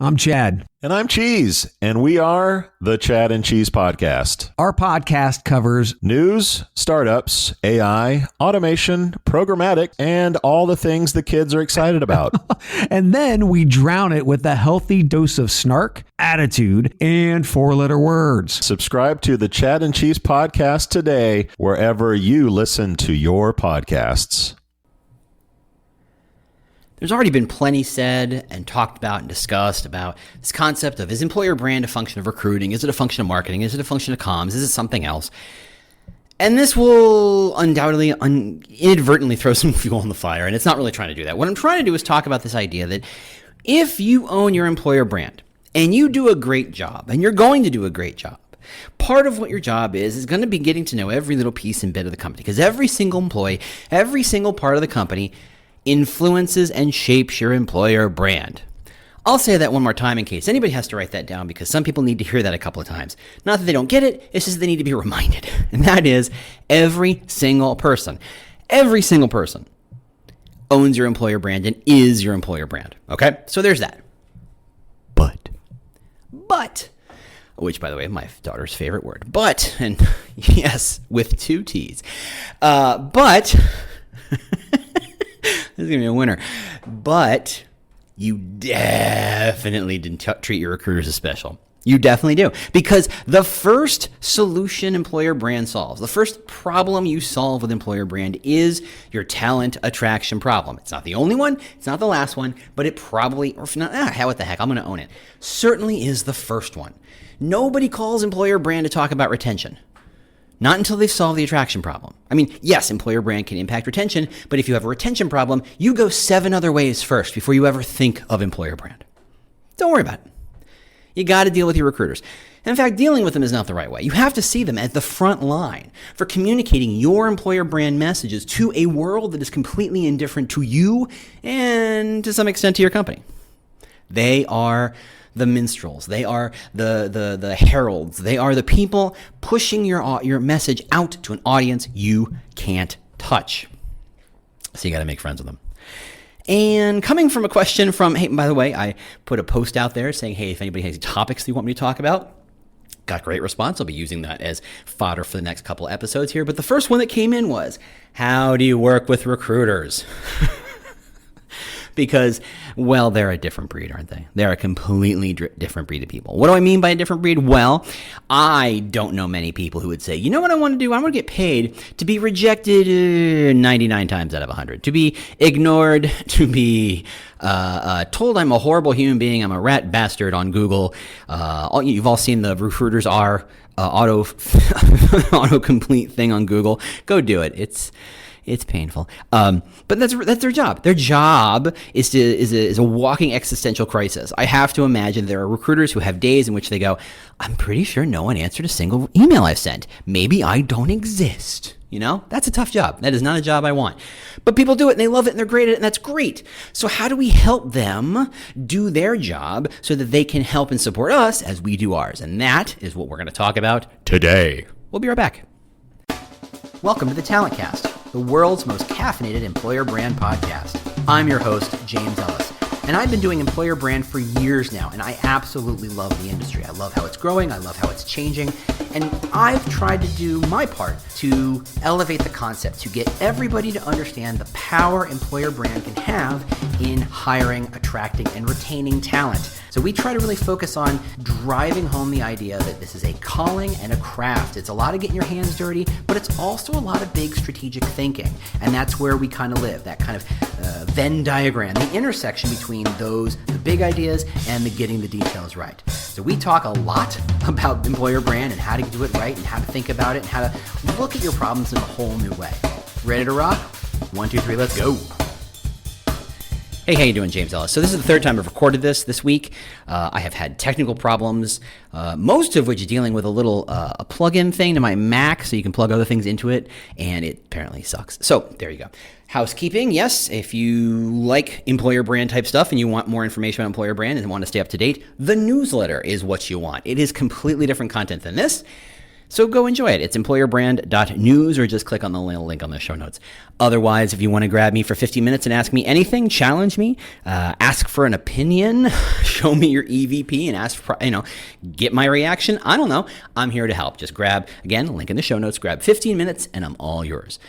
I'm Chad. And I'm Cheese, and we are the Chad and Cheese Podcast. Our podcast covers news, startups, AI, automation, programmatic, and all the things the kids are excited about. and then we drown it with a healthy dose of snark, attitude, and four-letter words. Subscribe to the Chad and Cheese Podcast today, wherever you listen to your podcasts. There's already been plenty said and talked about and discussed about this concept of, is employer brand a function of recruiting? Is it a function of marketing? Is it a function of comms? Is it something else? And this will undoubtedly inadvertently throw some fuel on the fire, and it's not really trying to do that. What I'm trying to do is talk about this idea that if you own your employer brand and you do a great job, and you're going to do a great job, part of what your job is going to be getting to know every little piece and bit of the company, because every single employee, every single part of the company influences and shapes your employer brand. I'll say that one more time in case anybody has to write that down, because some people need to hear that a couple of times. Not that they don't get it, it's just they need to be reminded. And that is, every single person owns your employer brand and is your employer brand. Okay? So there's that. But, which, by the way, my daughter's favorite word. But, and yes, with two T's. But... This is going to be a winner. But you definitely didn't treat your recruiters as special. You definitely do. Because the first solution employer brand solves, the first problem you solve with employer brand is your talent attraction problem. It's not the only one. It's not the last one. But it probably, or if not, what the heck, I'm going to own it. Certainly is the first one. Nobody calls employer brand to talk about retention. Not until they've solved the attraction problem. I mean, yes, employer brand can impact retention, but if you have a retention problem, you go 7 other ways first before you ever think of employer brand. Don't worry about it. You got to deal with your recruiters. In fact, dealing with them is not the right way. You have to see them at the front line for communicating your employer brand messages to a world that is completely indifferent to you and to some extent to your company. They are the minstrels. They are the heralds. They are the people pushing your message out to an audience you can't touch. So you got to make friends with them. And coming from a question from, hey, by the way, I put a post out there saying, hey, if anybody has topics they want me to talk about, got great response. I'll be using that as fodder for the next couple of episodes here. But the first one that came in was, how do you work with recruiters? Because, well, they're a different breed, aren't they? They're a completely different breed of people. What do I mean by a different breed? Well, I don't know many people who would say, you know what I want to do? I want to get paid to be rejected 99 times out of 100, to be ignored, to be told I'm a horrible human being, I'm a rat bastard on Google. You've all seen the recruiters are autocomplete thing on Google. Go do it. It's painful. But that's their job. Their job is a walking existential crisis. I have to imagine there are recruiters who have days in which they go, I'm pretty sure no one answered a single email I've sent. Maybe I don't exist. You know, that's a tough job. That is not a job I want. But people do it and they love it and they're great at it, and that's great. So how do we help them do their job so that they can help and support us as we do ours? And that is what we're going to talk about today. We'll be right back. Welcome to the Talent Cast, the world's most caffeinated employer brand podcast. I'm your host, James Ellis, and I've been doing employer brand for years now, and I absolutely love the industry. I love how it's growing, I love how it's changing, and I've tried to do my part to elevate the concept, to get everybody to understand the power employer brand can have in hiring, attracting, and retaining talent. So we try to really focus on driving home the idea that this is a calling and a craft. It's a lot of getting your hands dirty, but it's also a lot of big strategic thinking. And that's where we kind of live, that kind of Venn diagram, the intersection between the big ideas and the getting the details right. So we talk a lot about employer brand and how to do it right and how to think about it and how to look at your problems in a whole new way. Ready to rock? 1, 2, 3, let's go. Hey, how you doing? James Ellis. So this is the third time I've recorded this week. I have had technical problems, most of which dealing with a little a plug-in thing to my Mac so you can plug other things into it, and it apparently sucks. So there you go. Housekeeping, yes, if you like employer brand type stuff and you want more information on employer brand and want to stay up to date, the newsletter is what you want. It is completely different content than this. So go enjoy it. It's employerbrand.news, or just click on the link on the show notes. Otherwise, if you want to grab me for 15 minutes and ask me anything, challenge me, ask for an opinion, show me your EVP and ask for, get my reaction. I don't know. I'm here to help. Just grab, again, link in the show notes, grab 15 minutes and I'm all yours.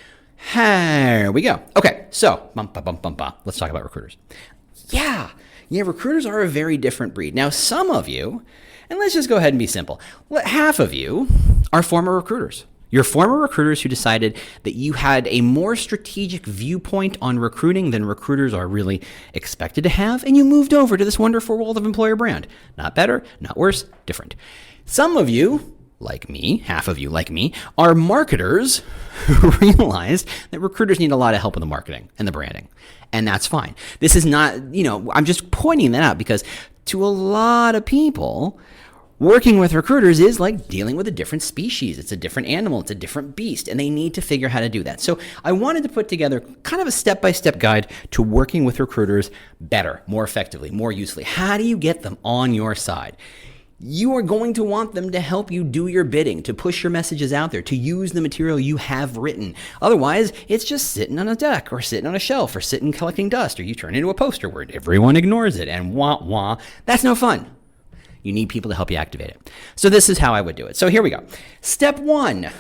Here we go. Okay, so let's talk about recruiters. Yeah, recruiters are a very different breed. Now, some of you, and let's just go ahead and be simple, half of you are former recruiters. You're former recruiters who decided that you had a more strategic viewpoint on recruiting than recruiters are really expected to have, and you moved over to this wonderful world of employer brand. Not better, not worse, different. Some of you, like me, half of you like me, are marketers who realized that recruiters need a lot of help in the marketing and the branding. And that's fine. This is not, I'm just pointing that out because to a lot of people, working with recruiters is like dealing with a different species. It's a different animal. It's a different beast. And they need to figure out how to do that. So I wanted to put together kind of a step-by-step guide to working with recruiters better, more effectively, more usefully. How do you get them on your side? You are going to want them to help you do your bidding, to push your messages out there, to use the material you have written. Otherwise, it's just sitting on a deck or sitting on a shelf or sitting collecting dust, or you turn into a poster where everyone ignores it and wah. That's no fun. You need people to help you activate it. So this is how I would do it. So here we go. Step 1.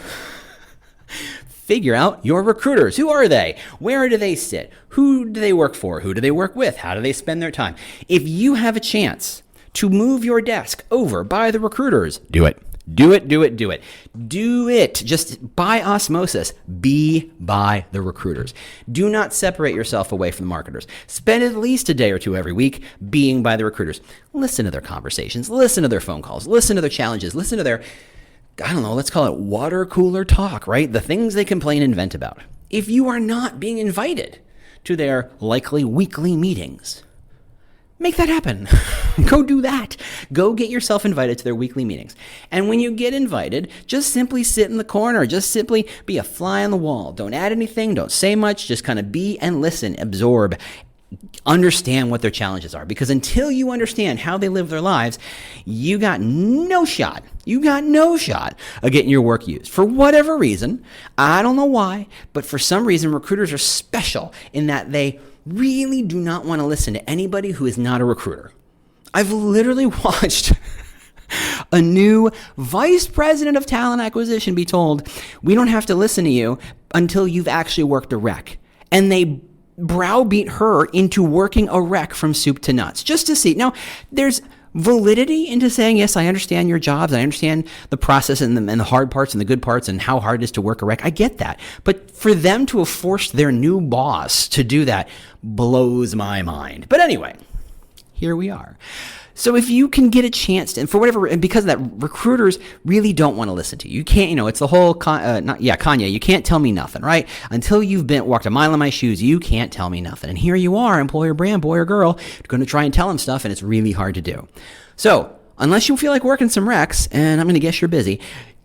Figure out your recruiters. Who are they? Where do they sit? Who do they work for? Who do they work with? How do they spend their time? If you have a chance to move your desk over by the recruiters, do it. Do it. Just by osmosis, be by the recruiters. Do not separate yourself away from the marketers. Spend at least a day or two every week being by the recruiters. Listen to their conversations. Listen to their phone calls. Listen to their challenges. Listen to their, let's call it water cooler talk, right? The things they complain and vent about. If you are not being invited to their likely weekly meetings, make that happen. Go do that. Go get yourself invited to their weekly meetings. And when you get invited, just simply sit in the corner. Just simply be a fly on the wall. Don't add anything. Don't say much. Just kind of be and listen, absorb, understand what their challenges are. Because until you understand how they live their lives, you got no shot. Of getting your work used. For whatever reason, I don't know why, but for some reason, recruiters are special in that they really do not want to listen to anybody who is not a recruiter. I've literally watched a new vice president of talent acquisition be told, we don't have to listen to you until you've actually worked a rec. And they browbeat her into working a rec from soup to nuts just to see. Now, there's validity into saying, yes, I understand your jobs. I understand the process and the hard parts and the good parts and how hard it is to work a rec. I get that. But for them to have forced their new boss to do that blows my mind. But anyway, here we are. So if you can get a chance to, and for whatever, and because of that, recruiters really don't want to listen to you. You can't, it's the whole, Kanye, you can't tell me nothing, right? Until you've walked a mile in my shoes, you can't tell me nothing. And here you are, employer brand, boy or girl, going to try and tell them stuff, and it's really hard to do. So unless you feel like working some recs, and I'm going to guess you're busy,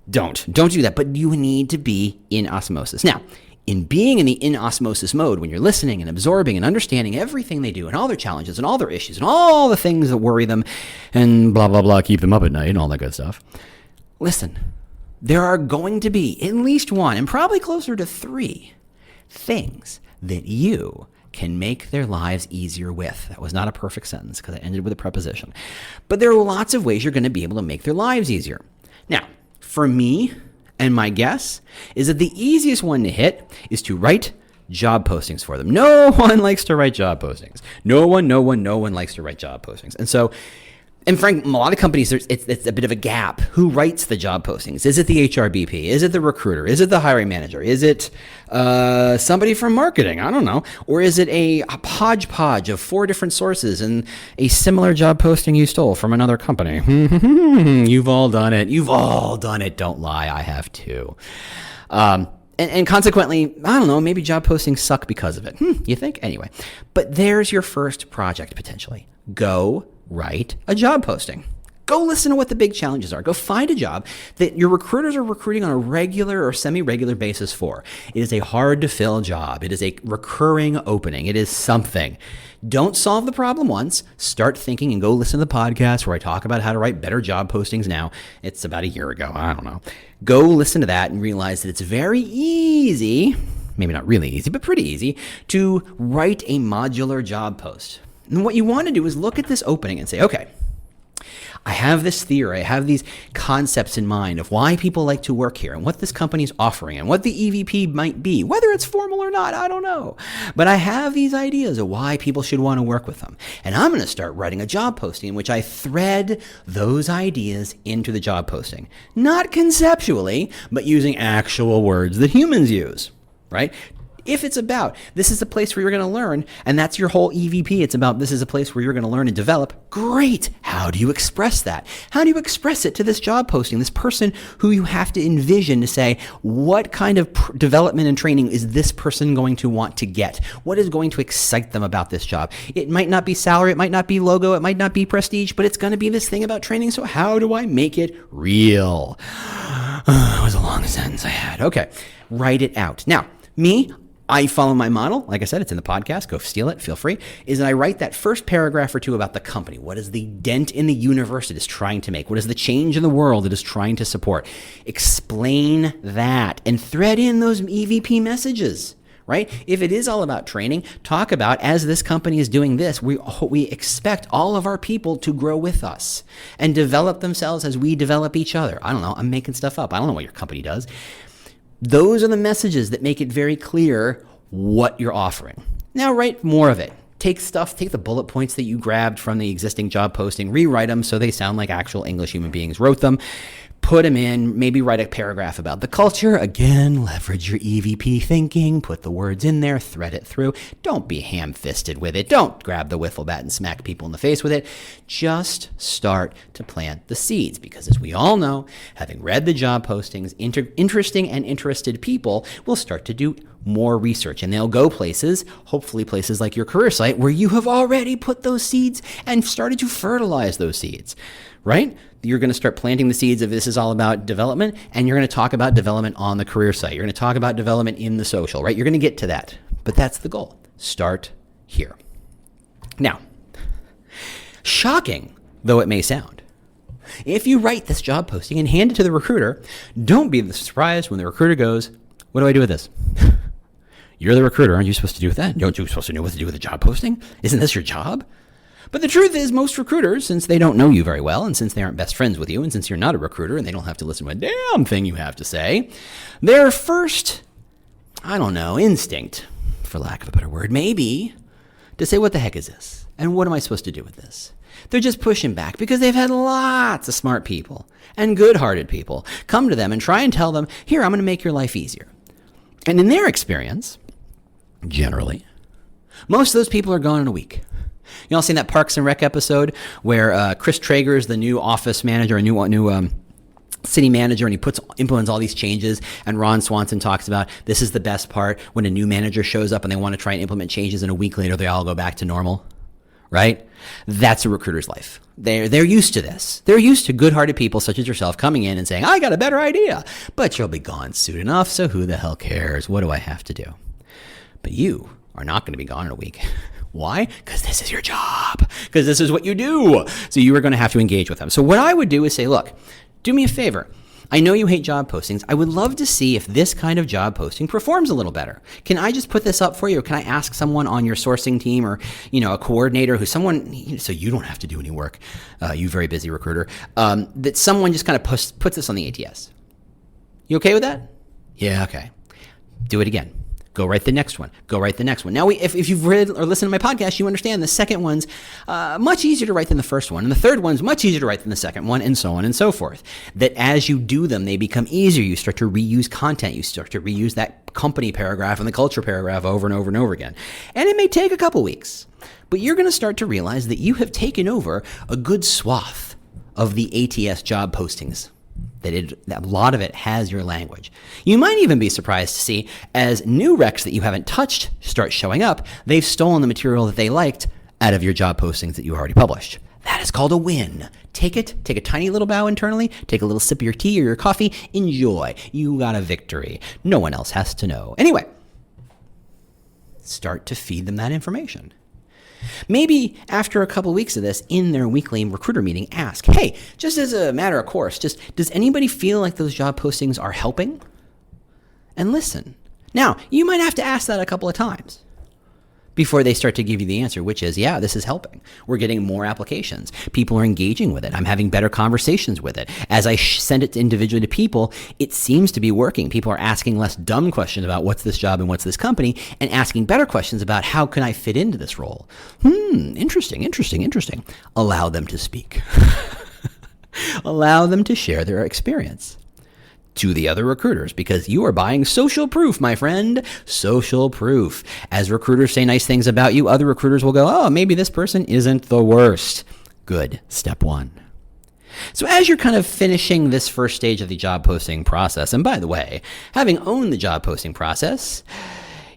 don't do that. But you need to be in osmosis. Now, in being in the in-osmosis mode, when you're listening and absorbing and understanding everything they do and all their challenges and all their issues and all the things that worry them and blah, blah, blah, keep them up at night and all that good stuff, listen, there are going to be at least one and probably closer to 3 things that you can make their lives easier with. That was not a perfect sentence because I ended with a preposition. But there are lots of ways you're going to be able to make their lives easier. Now, for me, and my guess is that the easiest one to hit is to write job postings for them. No one likes to write job postings. No one likes to write job postings. And so, and Frank, a lot of companies, it's a bit of a gap. Who writes the job postings? Is it the HRBP? Is it the recruiter? Is it the hiring manager? Is it somebody from marketing? I don't know. Or is it a hodgepodge of 4 different sources and a similar job posting you stole from another company? You've all done it. Don't lie. I have too. And consequently, I don't know, maybe job postings suck because of it. You think? Anyway, but there's your first project potentially. Go write a job posting. Go listen to what the big challenges are. Go find a job that your recruiters are recruiting on a regular or semi-regular basis for. It is a hard-to-fill job. It is a recurring opening. It is something. Don't solve the problem once. Start thinking and go listen to the podcast where I talk about how to write better job postings now. It's about a year ago. I don't know. Go listen to that and realize that it's very easy, maybe not really easy, but pretty easy, to write a modular job post. And what you want to do is look at this opening and say, okay, I have this theory, I have these concepts in mind of why people like to work here and what this company is offering and what the EVP might be. Whether it's formal or not, I don't know. But I have these ideas of why people should want to work with them. And I'm going to start writing a job posting in which I thread those ideas into the job posting. Not conceptually, but using actual words that humans use, right? If it's about, this is a place where you're going to learn, and that's your whole EVP, it's about this is a place where you're going to learn and develop, great. How do you express that? How do you express it to this job posting, this person who you have to envision to say, what kind of development and training is this person going to want to get? What is going to excite them about this job? It might not be salary, it might not be logo, it might not be prestige, but it's going to be this thing about training, so how do I make it real? That was a long sentence I had. Okay, write it out. Now, I follow my model. Like I said, it's in the podcast. Go steal it. Feel free. Is that I write that first paragraph or two about the company. What is the dent in the universe it is trying to make? What is the change in the world it is trying to support? Explain that and thread in those EVP messages, right? If it is all about training, talk about as this company is doing this, we expect all of our people to grow with us and develop themselves as we develop each other. I don't know. I'm making stuff up. I don't know what your company does. Those are the messages that make it very clear what you're offering. Now write more of it. Take the bullet points that you grabbed from the existing job posting, rewrite them so they sound like actual English human beings wrote them. Put them in, maybe write a paragraph about the culture. Again, leverage your EVP thinking, put the words in there, thread it through. Don't be ham-fisted with it. Don't grab the wiffle bat and smack people in the face with it. Just start to plant the seeds because as we all know, having read the job postings, interesting and interested people will start to do more research and they'll go places, hopefully places like your career site where you have already put those seeds and started to fertilize those seeds, right? You're going to start planting the seeds of this is all about development, and you're going to talk about development on the career site. You're going to talk about development in the social, right? You're going to get to that, but that's the goal. Start here. Now, shocking though it may sound, if you write this job posting and hand it to the recruiter, don't be surprised when the recruiter goes, what do I do with this? You're the recruiter. Aren't you supposed to do with that? Aren't you supposed to know what to do with a job posting? Isn't this your job? But the truth is most recruiters, since they don't know you very well, and since they aren't best friends with you, and since you're not a recruiter and they don't have to listen to a damn thing you have to say, their first, instinct, for lack of a better word, maybe to say, what the heck is this? And what am I supposed to do with this? They're just pushing back because they've had lots of smart people and good-hearted people come to them and try and tell them, here, I'm going to make your life easier. And in their experience, generally, most of those people are gone in a week. You all seen that Parks and Rec episode where Chris Traeger is the new office manager, a new city manager, and he implements all these changes, and Ron Swanson talks about this is the best part when a new manager shows up and they want to try and implement changes, and a week later they all go back to normal, right? That's a recruiter's life. They're used to this. They're used to good-hearted people such as yourself coming in and saying, I got a better idea, but you'll be gone soon enough, so who the hell cares? What do I have to do? But you are not going to be gone in a week. Why? Because this is your job. Because this is what you do. So you are going to have to engage with them. So what I would do is say, look, do me a favor. I know you hate job postings. I would love to see if this kind of job posting performs a little better. Can I just put this up for you? Or can I ask someone on your sourcing team or, a coordinator so you don't have to do any work, you very busy recruiter, that someone just kind of puts this on the ATS. You okay with that? Yeah, okay. Do it again. Go write the next one. Go write the next one. Now, if you've read or listened to my podcast, you understand the second one's much easier to write than the first one. And the third one's much easier to write than the second one, and so on and so forth. That as you do them, they become easier. You start to reuse content. You start to reuse that company paragraph and the culture paragraph over and over and over again. And it may take a couple weeks, but you're going to start to realize that you have taken over a good swath of the ATS job postings. That a lot of it has your language. You might even be surprised to see as new recs that you haven't touched start showing up, they've stolen the material that they liked out of your job postings that you already published. That is called a win. Take a tiny little bow internally, take a little sip of your tea or your coffee, enjoy. You got a victory. No one else has to know. Anyway, start to feed them that information. Maybe after a couple weeks of this, in their weekly recruiter meeting, ask, hey, just as a matter of course, does anybody feel like those job postings are helping? And listen. Now, you might have to ask that a couple of times before they start to give you the answer, which is, yeah, this is helping. We're getting more applications. People are engaging with it. I'm having better conversations with it. As I send it individually to people, it seems to be working. People are asking less dumb questions about what's this job and what's this company, and asking better questions about how can I fit into this role. Interesting. Allow them to speak. Allow them to share their experience to the other recruiters, because you are buying social proof, my friend. Social proof. As recruiters say nice things about you, other recruiters will go, oh, maybe this person isn't the worst. Good. Step one. So as you're kind of finishing this first stage of the job posting process, and by the way, having owned the job posting process,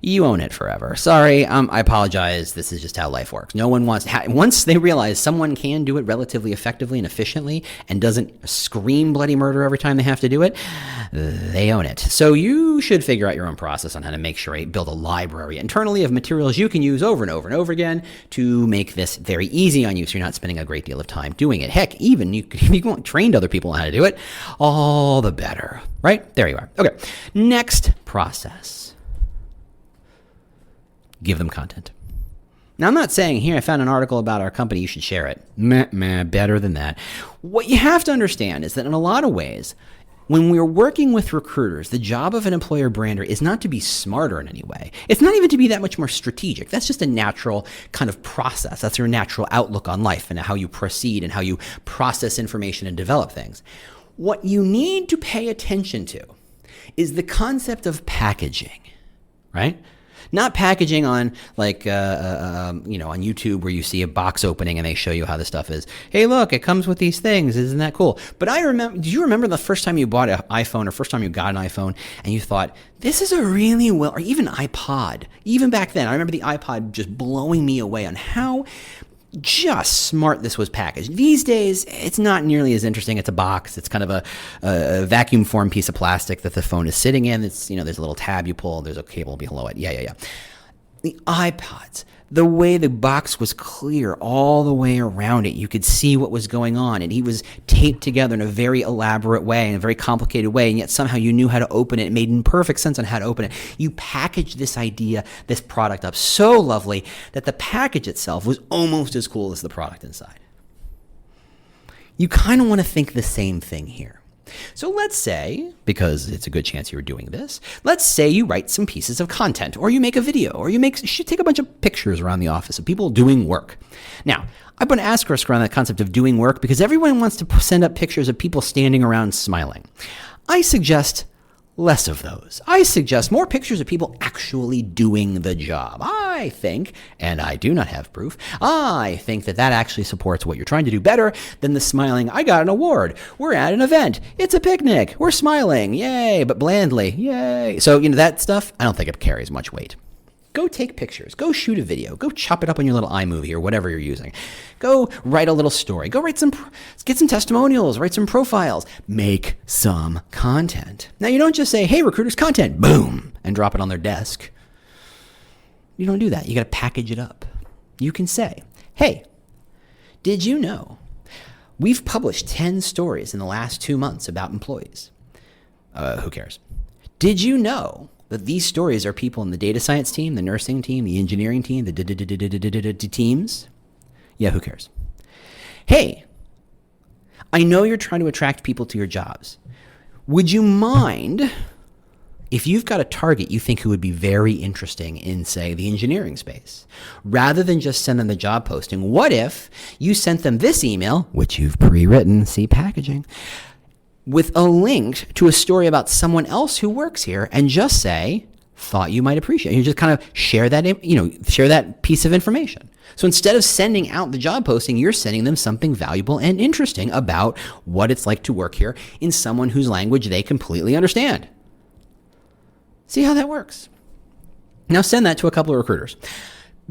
you own it forever. Sorry, I apologize. This is just how life works. No one wants once they realize someone can do it relatively effectively and efficiently and doesn't scream bloody murder every time they have to do it, they own it. So you should figure out your own process on how to make sure you build a library internally of materials you can use over and over and over again to make this very easy on you, so you're not spending a great deal of time doing it. Heck, even if you trained other people on how to do it, all the better. Right? There you are. Okay. Next process. Give them content. Now, I'm not saying, here, I found an article about our company, you should share it. Better than that. What you have to understand is that in a lot of ways, when we're working with recruiters, the job of an employer brander is not to be smarter in any way. It's not even to be that much more strategic. That's just a natural kind of process. That's your natural outlook on life and how you proceed and how you process information and develop things. What you need to pay attention to is the concept of packaging, right? Not packaging on on YouTube where you see a box opening and they show you how the stuff is. Hey, look, it comes with these things. Isn't that cool? But do you remember the first time you bought an iPhone or first time you got an iPhone and you thought, this is a really well, or even iPod. Even back then, I remember the iPod just blowing me away on how just smart this was packaged. These days, it's not nearly as interesting. It's a box. It's kind of a vacuum formed piece of plastic that the phone is sitting in. It's, there's a little tab you pull. There's a cable below it. Yeah. The iPods, the way the box was clear all the way around it, you could see what was going on. And he was taped together in a very elaborate way, in a very complicated way, and yet somehow you knew how to open it. It made perfect sense on how to open it. You packaged this idea, this product up so lovely that the package itself was almost as cool as the product inside. You kind of want to think the same thing here. So let's say, because it's a good chance you're doing this, let's say you write some pieces of content, or you make a video, or you take a bunch of pictures around the office of people doing work. Now, I'm going to ask around that concept of doing work because everyone wants to send up pictures of people standing around smiling. I suggest less of those. I suggest more pictures of people actually doing the job. I think, and I do not have proof, I think that actually supports what you're trying to do better than the smiling, I got an award, we're at an event, it's a picnic, we're smiling, yay, but blandly, yay. So, that stuff, I don't think it carries much weight. Go take pictures. Go shoot a video. Go chop it up on your little iMovie or whatever you're using. Go write a little story. Go get some testimonials, write some profiles. Make some content. Now, you don't just say, hey, recruiters, content, boom, and drop it on their desk. You don't do that. You got to package it up. You can say, hey, did you know we've published 10 stories in the last 2 months about employees? Who cares? Did you know that these stories are people in the data science team, the nursing team, the engineering team, the teams? Yeah, who cares? Hey, I know you're trying to attract people to your jobs. Would you mind if you've got a target you think who would be very interesting in, say, the engineering space? Rather than just send them the job posting, what if you sent them this email, which you've pre-written, see packaging, with a link to a story about someone else who works here, and just say, thought you might appreciate it. You just kind of share that piece of information. So instead of sending out the job posting, you're sending them something valuable and interesting about what it's like to work here in someone whose language they completely understand. See how that works. Now send that to a couple of recruiters.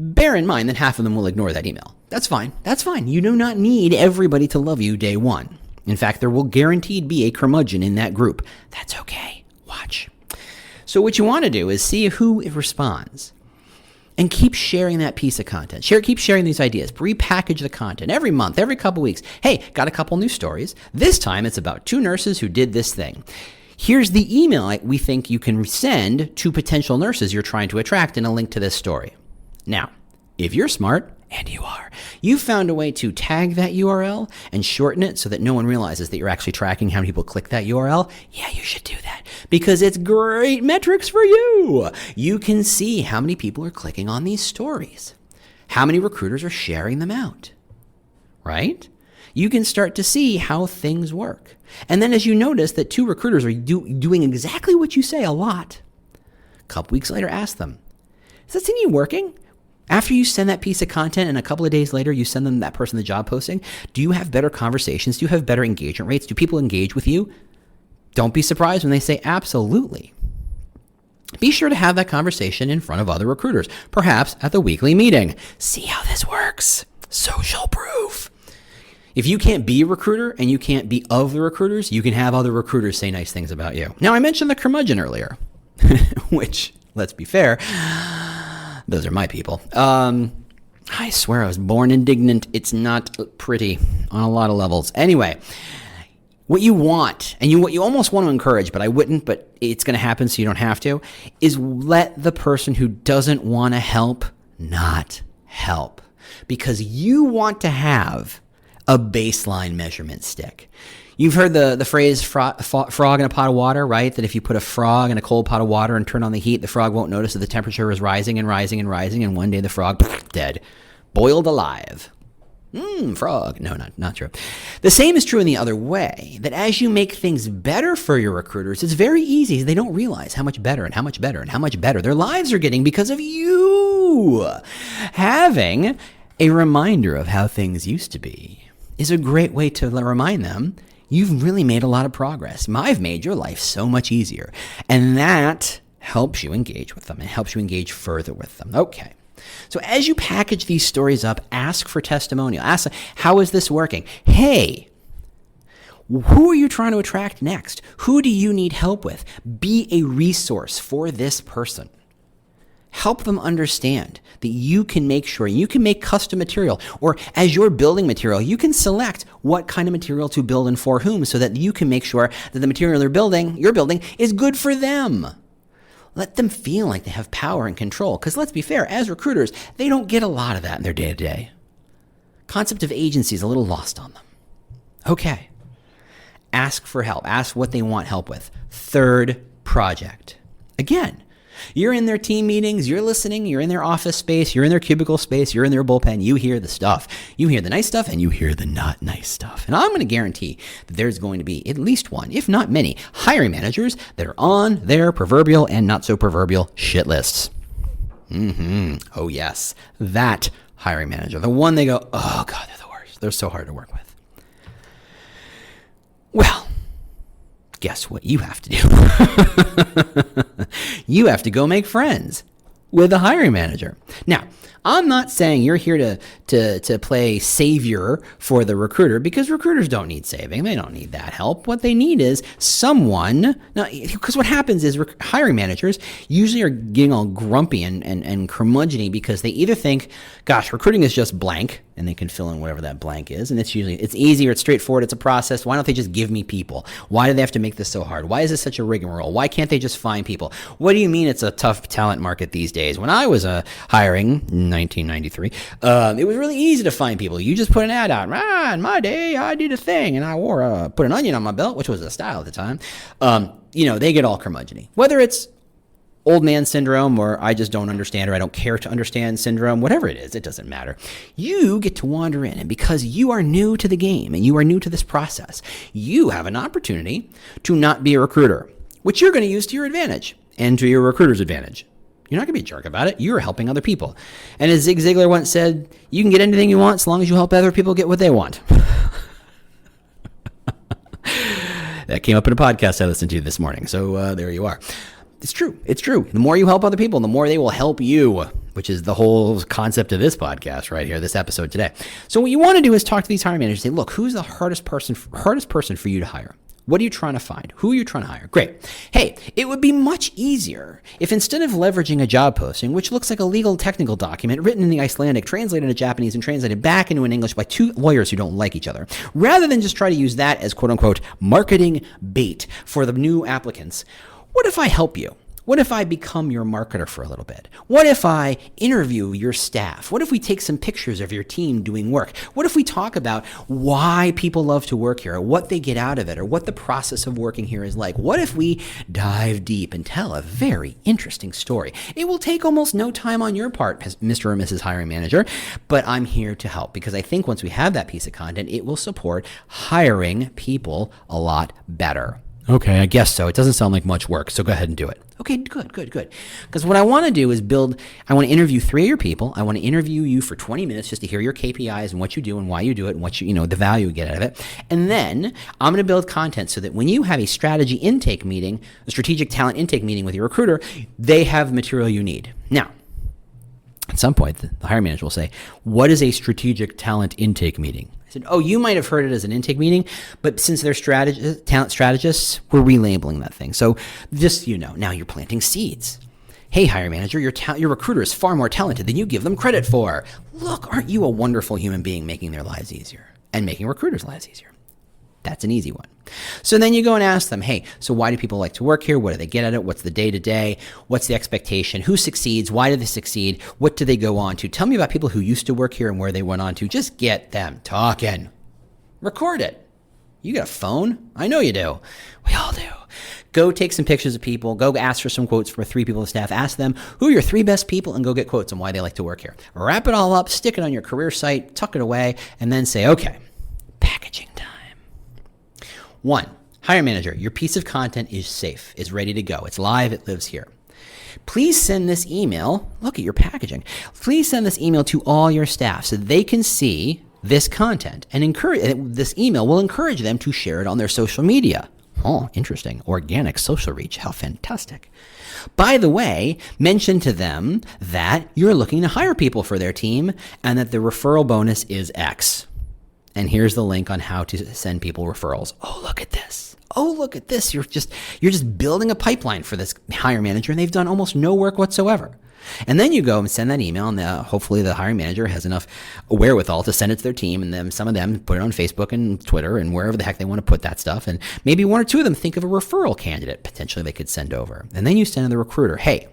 bear in mind that half of them will ignore that email. That's fine. That's fine. You do not need everybody to love you day one. In fact, there will guaranteed be a curmudgeon in that group. That's okay. Watch. So what you want to do is see who responds. And keep sharing that piece of content. Keep sharing these ideas. Repackage the content every month, every couple weeks. Hey, got a couple new stories. This time it's about 2 nurses who did this thing. Here's the email we think you can send to potential nurses you're trying to attract and a link to this story. Now, if you're smart, and you are, you found a way to tag that URL and shorten it so that no one realizes that you're actually tracking how many people click that URL. Yeah, you should do that because it's great metrics for you. You can see how many people are clicking on these stories, how many recruiters are sharing them out, right? You can start to see how things work. And then as you notice that 2 recruiters are doing exactly what you say a lot, a couple weeks later, ask them, is that thing working? After you send that piece of content and a couple of days later you send them that person the job posting, do you have better conversations? Do you have better engagement rates? Do people engage with you? Don't be surprised when they say absolutely. Be sure to have that conversation in front of other recruiters, perhaps at the weekly meeting. See how this works. Social proof. If you can't be a recruiter and you can't be of the recruiters, you can have other recruiters say nice things about you. Now, I mentioned the curmudgeon earlier, which, let's be fair, those are my people. I swear I was born indignant. It's not pretty on a lot of levels. Anyway, what you want, and what you almost want to encourage, but I wouldn't, but it's going to happen so you don't have to, is let the person who doesn't want to help not help. Because you want to have a baseline measurement stick. You've heard the phrase frog in a pot of water, right? That if you put a frog in a cold pot of water and turn on the heat, the frog won't notice that the temperature is rising and rising and rising, and one day the frog, dead, boiled alive. Frog. No, not true. The same is true in the other way, that as you make things better for your recruiters, it's very easy. They don't realize how much better and how much better and how much better their lives are getting because of you. Having a reminder of how things used to be is a great way to remind them you've really made a lot of progress. I've made your life so much easier. And that helps you engage with them and helps you engage further with them. Okay. So as you package these stories up, ask for testimonial. Ask, how is this working? Hey, who are you trying to attract next? Who do you need help with? Be a resource for this person. Help them understand that you can make sure you can make custom material, or as you're building material, you can select what kind of material to build and for whom so that you can make sure that the material you're building is good for them. Let them feel like they have power and control, because let's be fair, as recruiters, they don't get a lot of that in their day-to-day. Concept of agency is a little lost on them. Okay. Ask for help. Ask what they want help with. Third project. Again, you're in their team meetings, you're listening, you're in their office space, you're in their cubicle space, you're in their bullpen, you hear the stuff. You hear the nice stuff and you hear the not nice stuff. And I'm going to guarantee that there's going to be at least one, if not many, hiring managers that are on their proverbial and not so proverbial shit lists. Oh yes, that hiring manager, the one they go, oh God, they're the worst. They're so hard to work with. Well, guess what you have to do? You have to go make friends with a hiring manager. Now, I'm not saying you're here to play savior for the recruiter, because recruiters don't need saving. They don't need that help. What they need is someone. Now, because what happens is hiring managers usually are getting all grumpy and curmudgeony because they either think, gosh, recruiting is just blank, and they can fill in whatever that blank is. And it's easier, it's straightforward, it's a process. Why don't they just give me people? Why do they have to make this so hard? Why is this such a rigmarole? Why can't they just find people? What do you mean it's a tough talent market these days? When I was hiring in 1993, it was really easy to find people. You just put an ad out. In my day, I did a thing, and I put an onion on my belt, which was a style at the time. They get all curmudgeony. Whether it's old man syndrome, or I just don't understand, or I don't care to understand syndrome, whatever it is, it doesn't matter. You get to wander in, and because you are new to the game and you are new to this process, you have an opportunity to not be a recruiter, which you're going to use to your advantage and to your recruiter's advantage. You're not going to be a jerk about it. You're helping other people. And as Zig Ziglar once said, you can get anything you want as long as you help other people get what they want. That came up in a podcast I listened to this morning, so there you are. It's true. It's true. The more you help other people, the more they will help you, which is the whole concept of this podcast right here, this episode today. So what you want to do is talk to these hiring managers and say, look, who's the hardest person for you to hire? What are you trying to find? Who are you trying to hire? Great. Hey, it would be much easier if instead of leveraging a job posting, which looks like a legal technical document written in the Icelandic, translated into Japanese, and translated back into an English by two lawyers who don't like each other, rather than just try to use that as quote unquote marketing bait for the new applicants, what if I help you? What if I become your marketer for a little bit? What if I interview your staff? What if we take some pictures of your team doing work? What if we talk about why people love to work here, or what they get out of it, or what the process of working here is like? What if we dive deep and tell a very interesting story? It will take almost no time on your part, Mr. or Mrs. Hiring Manager, but I'm here to help because I think once we have that piece of content, it will support hiring people a lot better. Okay, I guess so. It doesn't sound like much work, so go ahead and do it. Okay, good. Because what I want to do is I want to interview 3 of your people. I want to interview you for 20 minutes just to hear your KPIs and what you do and why you do it and what the value you get out of it. And then I'm going to build content so that when you have a strategic talent intake meeting with your recruiter, they have the material you need. Now, at some point, the hiring manager will say, what is a strategic talent intake meeting? I said, you might have heard it as an intake meeting, but since they're talent strategists, we're relabeling that thing. So just, now you're planting seeds. Hey, hiring manager, your recruiter is far more talented than you give them credit for. Look, aren't you a wonderful human being making their lives easier and making recruiters' lives easier? That's an easy one. So then you go and ask them, hey, so why do people like to work here? What do they get at it? What's the day-to-day? What's the expectation? Who succeeds? Why do they succeed? What do they go on to? Tell me about people who used to work here and where they went on to. Just get them talking. Record it. You got a phone? I know you do. We all do. Go take some pictures of people. Go ask for some quotes for 3 people on staff. Ask them, who are your 3 best people? And go get quotes on why they like to work here. Wrap it all up, stick it on your career site, tuck it away, and then say, okay, packaging time. 1, hiring manager, your piece of content is safe, is ready to go. It's live, it lives here. Please send this email, look at your packaging. Please send this email to all your staff so they can see this content and this email will encourage them to share it on their social media. Oh, interesting. Organic social reach. How fantastic. By the way, mention to them that you're looking to hire people for their team and that the referral bonus is X. And here's the link on how to send people referrals. Oh, look at this. You're just building a pipeline for this hiring manager, and they've done almost no work whatsoever. And then you go and send that email, and hopefully the hiring manager has enough wherewithal to send it to their team, and then some of them put it on Facebook and Twitter and wherever the heck they want to put that stuff. And maybe 1 or 2 of them think of a referral candidate potentially they could send over. And then you send to the recruiter, hey,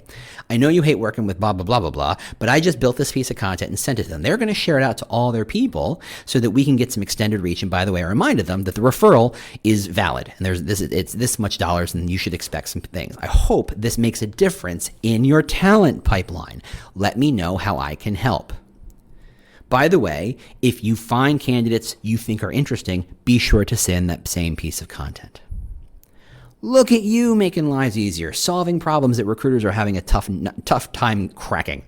I know you hate working with blah, blah, blah, blah, blah, but I just built this piece of content and sent it to them. They're going to share it out to all their people so that we can get some extended reach. And by the way, I reminded them that the referral is valid and it's this much dollars and you should expect some things. I hope this makes a difference in your talent pipeline. Let me know how I can help. By the way, if you find candidates you think are interesting, be sure to send that same piece of content. Look at you making lives easier, solving problems that recruiters are having a tough time cracking.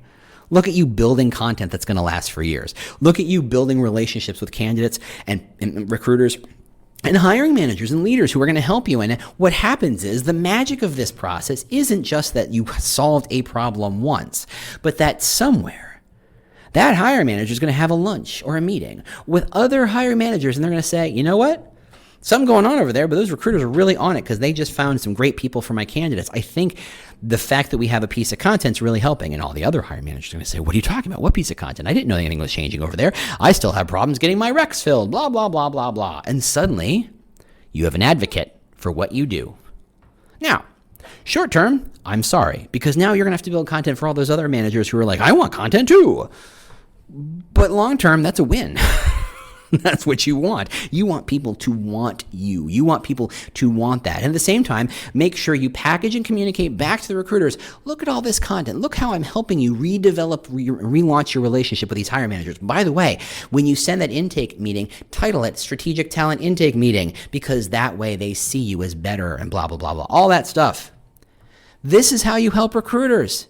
Look at you building content that's going to last for years. Look at you building relationships with candidates and recruiters and hiring managers and leaders who are going to help you. And what happens is the magic of this process isn't just that you solved a problem once, but that somewhere that hiring manager is going to have a lunch or a meeting with other hiring managers and they're going to say, you know what? Something going on over there, but those recruiters are really on it because they just found some great people for my candidates. I think the fact that we have a piece of content is really helping. And all the other hiring managers are going to say, what are you talking about? What piece of content? I didn't know anything was changing over there. I still have problems getting my recs filled, blah, blah, blah, blah, blah. And suddenly you have an advocate for what you do. Now, short term, I'm sorry, because now you're going to have to build content for all those other managers who are like, I want content too. But long term, that's a win. That's what you want. You want people to want you. You want people to want that. And at the same time, make sure you package and communicate back to the recruiters. Look at all this content. Look how I'm helping you relaunch your relationship with these hiring managers. By the way, when you send that intake meeting, title it Strategic Talent Intake Meeting, because that way they see you as better and blah, blah, blah, blah. All that stuff. This is how you help recruiters.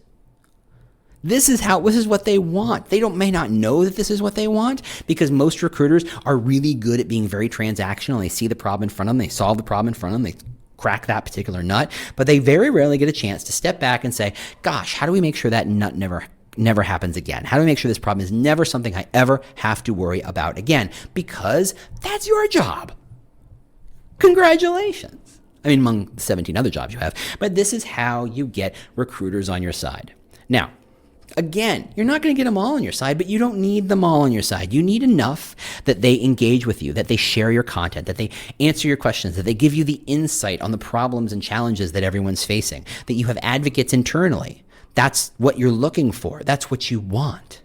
This is what they want. They may not know that this is what they want because most recruiters are really good at being very transactional. They see the problem in front of them. They solve the problem in front of them. They crack that particular nut, but they very rarely get a chance to step back and say, gosh, how do we make sure that nut never happens again? How do we make sure this problem is never something I ever have to worry about again? Because that's your job. Congratulations. I mean, among the 17 other jobs you have, but this is how you get recruiters on your side. Now, again, you're not going to get them all on your side, but you don't need them all on your side. You need enough that they engage with you, that they share your content, that they answer your questions, that they give you the insight on the problems and challenges that everyone's facing, that you have advocates internally. That's what you're looking for. That's what you want.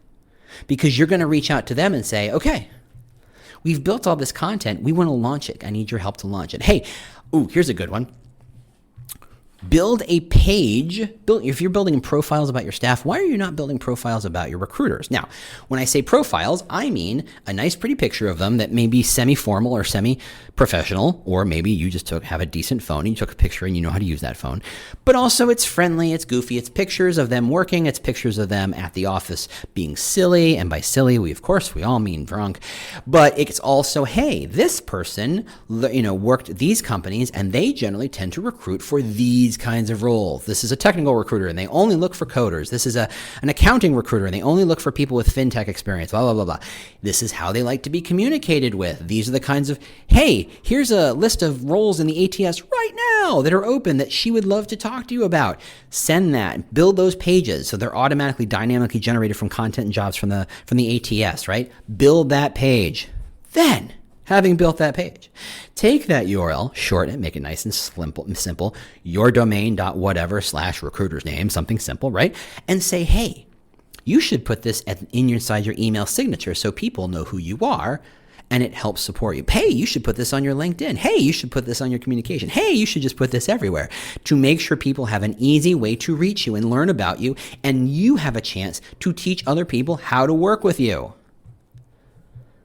Because you're going to reach out to them and say, okay, we've built all this content. We want to launch it. I need your help to launch it. Hey, here's a good one. Build a page. If you're building profiles about your staff, why are you not building profiles about your recruiters? Now, when I say profiles, I mean a nice, pretty picture of them that may be semi-formal or semi-professional, or maybe you just have a decent phone and you took a picture and you know how to use that phone. But also it's friendly, it's goofy, it's pictures of them working, it's pictures of them at the office being silly, and by silly, we all mean drunk. But it's also, hey, this person, worked these companies and they generally tend to recruit for these kinds of roles. This is a technical recruiter and they only look for coders. This is an accounting recruiter and they only look for people with fintech experience, blah, blah, blah, blah. This is how they like to be communicated with. These are the kinds of, hey, here's a list of roles in the ATS right now that are open that she would love to talk to you about. Send that, build those pages so they're automatically dynamically generated from content and jobs from the ATS, right? Build that page. Then, having built that page, take that URL, shorten it, make it nice and simple, yourdomain.whatever/recruiter's name, something simple, right? And say, hey, you should put this inside your email signature so people know who you are and it helps support you. Hey, you should put this on your LinkedIn. Hey, you should put this on your communication. Hey, you should just put this everywhere to make sure people have an easy way to reach you and learn about you, and you have a chance to teach other people how to work with you.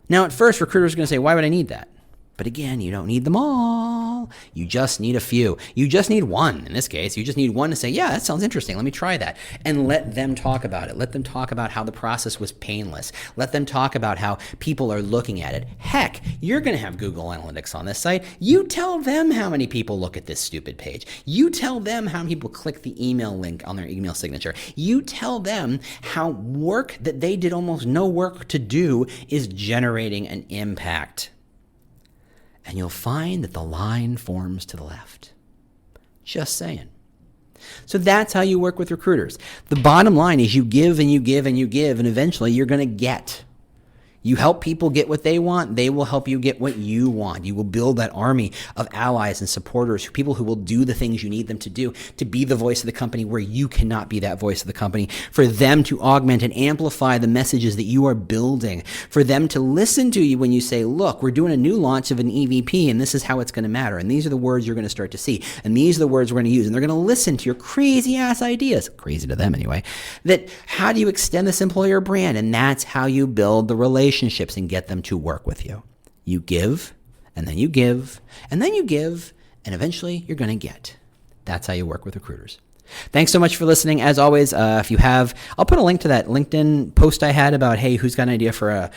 Now, at first, recruiters are going to say, why would I need that? But again, you don't need them all. You just need a few. You just need one. In this case, you just need one to say, yeah, that sounds interesting. Let me try that. And let them talk about it. Let them talk about how the process was painless. Let them talk about how people are looking at it. Heck, you're going to have Google Analytics on this site. You tell them how many people look at this stupid page. You tell them how many people click the email link on their email signature. You tell them how work that they did almost no work to do is generating an impact. And you'll find that the line forms to the left. Just saying. So that's how you work with recruiters. The bottom line is you give and you give and you give, and eventually you're going to get. You help people get what they want, they will help you get what you want. You will build that army of allies and supporters, people who will do the things you need them to do, to be the voice of the company where you cannot be that voice of the company, for them to augment and amplify the messages that you are building, for them to listen to you when you say, look, we're doing a new launch of an EVP and this is how it's going to matter. And these are the words you're going to start to see. And these are the words we're going to use. And they're going to listen to your crazy ass ideas, crazy to them anyway, that how do you extend this employer brand? And that's how you build the relationships and get them to work with you. You give, and then you give, and then you give, and eventually you're going to get. That's how you work with recruiters. Thanks so much for listening. As always, if you have, I'll put a link to that LinkedIn post I had about, hey, who's got an idea for a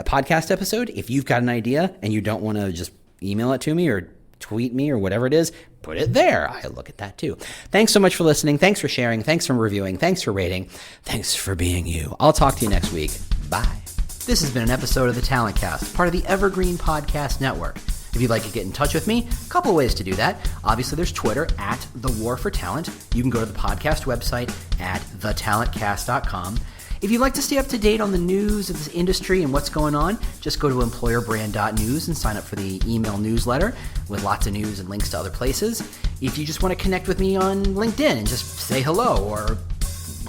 podcast episode? If you've got an idea and you don't want to just email it to me or tweet me or whatever it is, put it there. I look at that too. Thanks so much for listening. Thanks for sharing. Thanks for reviewing. Thanks for rating. Thanks for being you. I'll talk to you next week. Bye. This has been an episode of the Talent Cast, part of the Evergreen Podcast Network. If you'd like to get in touch with me, a couple ways to do that. Obviously, there's Twitter at The War for Talent. You can go to the podcast website at thetalentcast.com. If you'd like to stay up to date on the news of this industry and what's going on, just go to employerbrand.news and sign up for the email newsletter with lots of news and links to other places. If you just want to connect with me on LinkedIn and just say hello or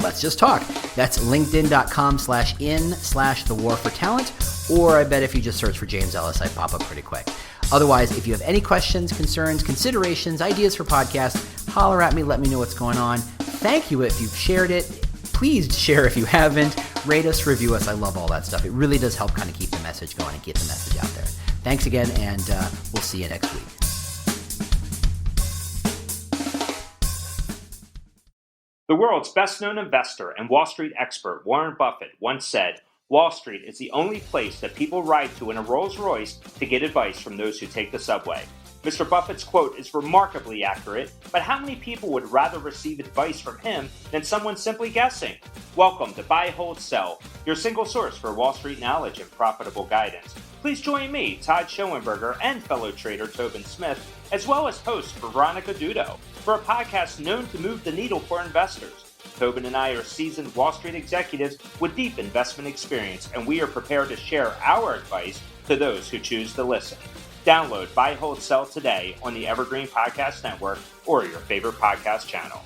let's just talk, that's linkedin.com/in/thewarfortalent, or I bet if you just search for James Ellis, I pop up pretty quick. Otherwise, if you have any questions, concerns, considerations, ideas for podcasts, holler at me, let me know what's going on. Thank you if you've shared it. Please share if you haven't. Rate us, review us. I love all that stuff. It really does help kind of keep the message going and get the message out there. Thanks again, and we'll see you next week. The world's best-known investor and Wall Street expert, Warren Buffett, once said, "Wall Street is the only place that people ride to in a Rolls-Royce to get advice from those who take the subway." Mr. Buffett's quote is remarkably accurate, but how many people would rather receive advice from him than someone simply guessing? Welcome to Buy, Hold, Sell, your single source for Wall Street knowledge and profitable guidance. Please join me, Todd Schoenberger, and fellow trader Tobin Smith, as well as host Veronica Dudo, for a podcast known to move the needle for investors. Tobin and I are seasoned Wall Street executives with deep investment experience, and we are prepared to share our advice to those who choose to listen. Download Buy, Hold, Sell today on the Evergreen Podcast Network or your favorite podcast channel.